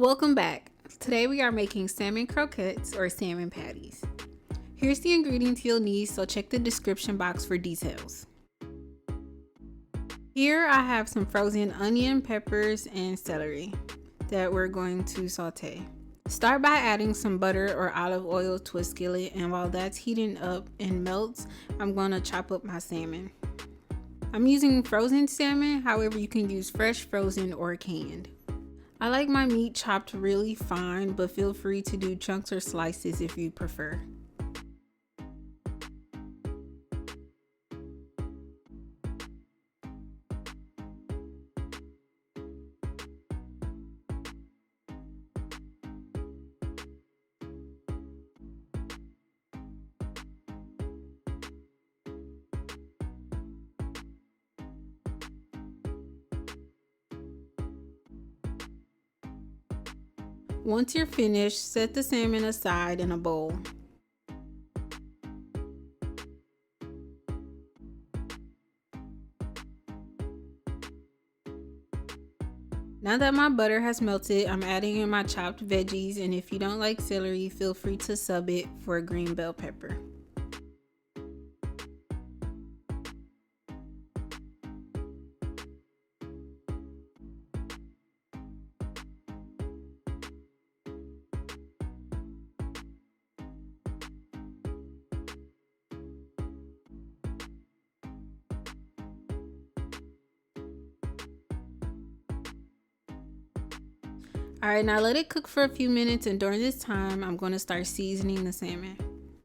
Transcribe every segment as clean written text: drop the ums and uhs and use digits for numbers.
Welcome back. Today we are making salmon croquettes or salmon patties. Here's the ingredients you'll need, so check the description box for details. Here I have some frozen onion, peppers, and celery that we're going to saute. Start by adding some butter or olive oil to a skillet, and while that's heating up and melts, I'm going to chop up my salmon. I'm using frozen salmon, however you can use fresh, frozen, or canned. I like my meat chopped really fine, but feel free to do chunks or slices if you prefer. Once you're finished, set the salmon aside in a bowl. Now that my butter has melted, I'm adding in my chopped veggies, and if you don't like celery, feel free to sub it for a green bell pepper. Alright, now let it cook for a few minutes, and during this time I'm going to start seasoning the salmon.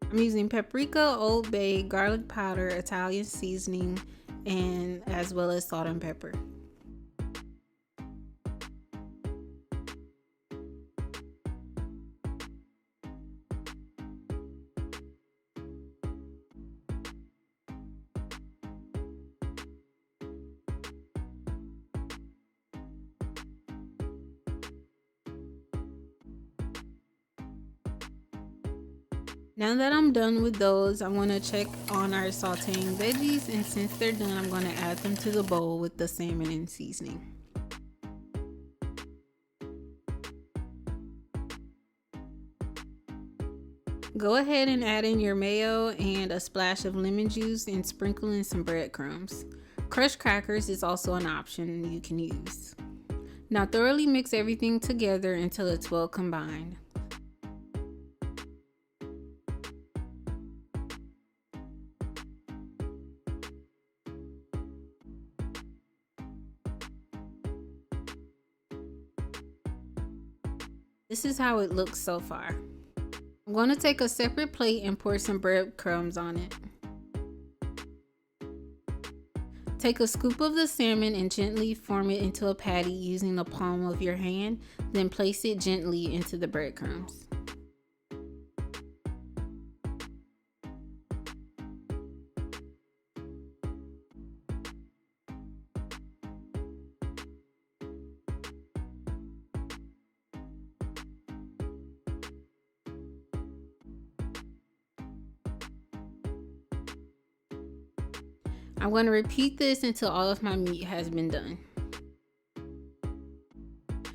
I'm using paprika, Old Bay, garlic powder, Italian seasoning, and as well as salt and pepper. Now that I'm done with those, I'm going to check on our sauteing veggies, and since they're done, I'm going to add them to the bowl with the salmon and seasoning. Go ahead and add in your mayo and a splash of lemon juice, and sprinkle in some breadcrumbs. Crushed crackers is also an option you can use. Now thoroughly mix everything together until it's well combined. This is how it looks so far. I'm going to take a separate plate and pour some breadcrumbs on it. Take a scoop of the salmon and gently form it into a patty using the palm of your hand, then place it gently into the breadcrumbs. I'm going to repeat this until all of my meat has been done.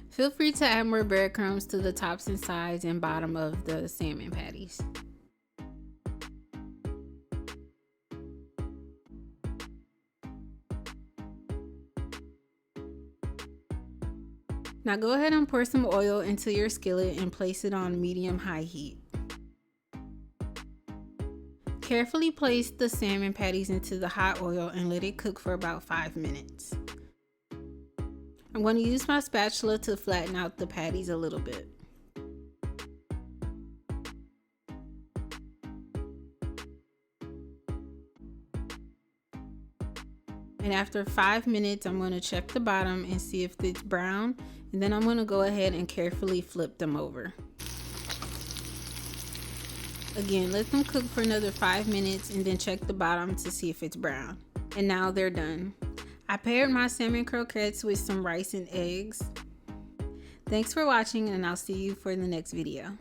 Feel free to add more breadcrumbs to the tops and sides and bottom of the salmon patties. Now go ahead and pour some oil into your skillet and place it on medium-high heat. Carefully place the salmon patties into the hot oil and let it cook for about 5 minutes. I'm going to use my spatula to flatten out the patties a little bit. And after 5 minutes, I'm going to check the bottom and see if it's brown, and then I'm going to go ahead and carefully flip them over. Again, let them cook for another 5 minutes and then check the bottom to see if it's brown. And now they're done. I paired my salmon croquettes with some rice and eggs. Thanks for watching, and I'll see you for the next video.